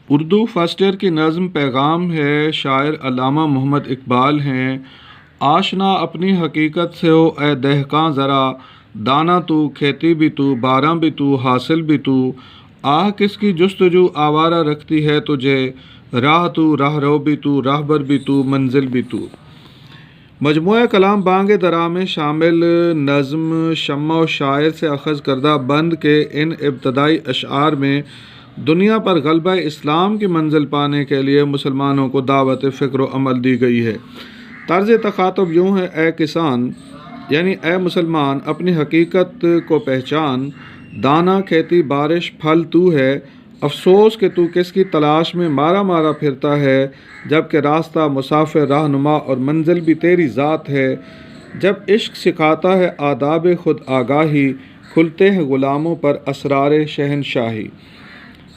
Urdu first year کی نظم پیغام ہے، شاعر علامہ محمد اقبال ہیں۔ آشنا اپنی حقیقت سے ہو اے دہقاں ذرا، دانا تو کھیتی بھی تو باراں بھی تو حاصل بھی تو، آہ کس کی جستجو آوارہ رکھتی ہے تجھے، راہ تو راہ رو بھی تو راہبر بھی تو منزل بھی تو۔ مجموعہ کلام بانگ درا میں شامل نظم شمع و شاعر سے اخذ کردہ بند کے ان ابتدائی اشعار میں دنیا پر غلبہ اسلام کی منزل پانے کے لیے مسلمانوں کو دعوت فکر و عمل دی گئی ہے۔ طرز تخاطب یوں ہے: اے کسان، یعنی اے مسلمان، اپنی حقیقت کو پہچان، دانا کھیتی بارش پھل تو ہے، افسوس کہ تو کس کی تلاش میں مارا مارا پھرتا ہے، جبکہ راستہ مسافر رہنما اور منزل بھی تیری ذات ہے۔ جب عشق سکھاتا ہے آداب خود آگاہی، کھلتے ہیں غلاموں پر اسرار شہنشاہی۔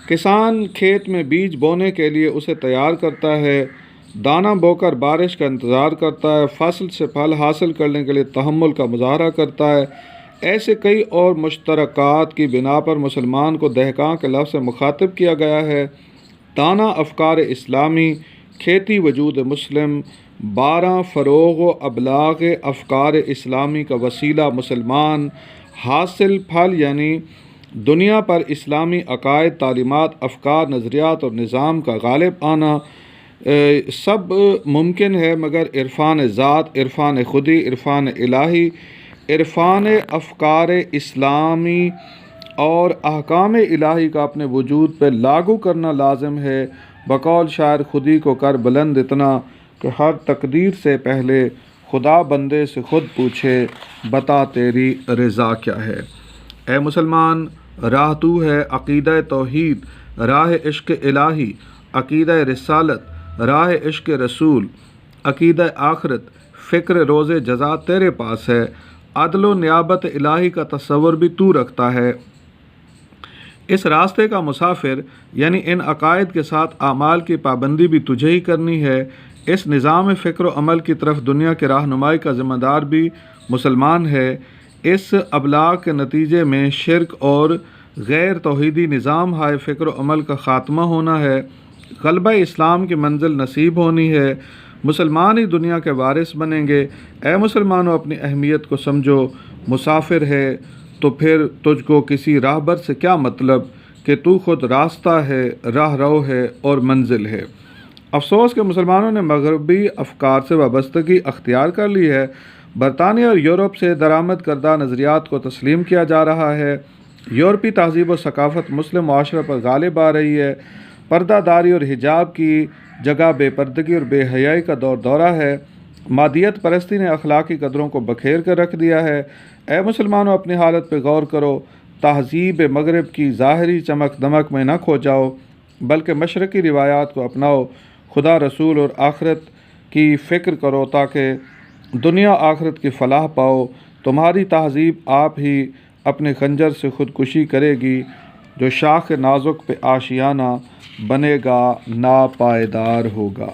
کسان کھیت میں بیج بونے کے لیے اسے تیار کرتا ہے، دانہ بو کر بارش کا انتظار کرتا ہے، فصل سے پھل حاصل کرنے کے لیے تحمل کا مظاہرہ کرتا ہے۔ ایسے کئی اور مشترکات کی بنا پر مسلمان کو دہقاں کے لفظ سے مخاطب کیا گیا ہے۔ دانہ افکار اسلامی، کھیتی وجود مسلم، باراں فروغ و ابلاغ افکار اسلامی کا وسیلہ مسلمان، حاصل پھل یعنی دنیا پر اسلامی عقائد، تعلیمات، افکار، نظریات اور نظام کا غالب آنا۔ سب ممکن ہے مگر عرفان ذات، عرفان خودی، عرفان الہی، عرفان افکار اسلامی اور احکام الہی کا اپنے وجود پہ لاگو کرنا لازم ہے۔ بقول شاعر خودی کو کر بلند اتنا کہ ہر تقدیر سے پہلے خدا بندے سے خود پوچھے، بتا تیری رضا کیا ہے۔ اے مسلمان، راہ تو ہے، عقیدہ توحید، راہ عشق الہی، عقیدہ رسالت، راہ عشق رسول، عقیدہ آخرت، فکر روز جزا تیرے پاس ہے، عدل و نیابت الہی کا تصور بھی تو رکھتا ہے۔ اس راستے کا مسافر یعنی ان عقائد کے ساتھ اعمال کی پابندی بھی تجھے ہی کرنی ہے۔ اس نظام فکر و عمل کی طرف دنیا کی رہنمائی کا ذمہ دار بھی مسلمان ہے۔ اس ابلاغ کے نتیجے میں شرک اور غیر توحیدی نظام ہائے فکر و عمل کا خاتمہ ہونا ہے، غلبہ اسلام کی منزل نصیب ہونی ہے، مسلمان ہی دنیا کے وارث بنیں گے۔ اے مسلمانوں، اپنی اہمیت کو سمجھو، مسافر ہے تو پھر تجھ کو کسی راہبر سے کیا مطلب کہ تو خود راستہ ہے، راہ رو ہے اور منزل ہے۔ افسوس کہ مسلمانوں نے مغربی افکار سے وابستگی اختیار کر لی ہے، برطانیہ اور یورپ سے درآمد کردہ نظریات کو تسلیم کیا جا رہا ہے، یورپی تہذیب و ثقافت مسلم معاشرے پر غالب آ رہی ہے، پردہ داری اور حجاب کی جگہ بے پردگی اور بے حیائی کا دور دورہ ہے، مادیت پرستی نے اخلاقی قدروں کو بکھیر کر رکھ دیا ہے۔ اے مسلمانوں، اپنی حالت پہ غور کرو، تہذیب مغرب کی ظاہری چمک دمک میں نہ کھو جاؤ، بلکہ مشرقی روایات کو اپناؤ، خدا، رسول اور آخرت کی فکر کرو تاکہ دنیا آخرت کی فلاح پاؤ۔ تمہاری تہذیب آپ ہی اپنے خنجر سے خودکشی کرے گی، جو شاخ نازک پہ آشیانہ بنے گا ناپائیدار ہوگا۔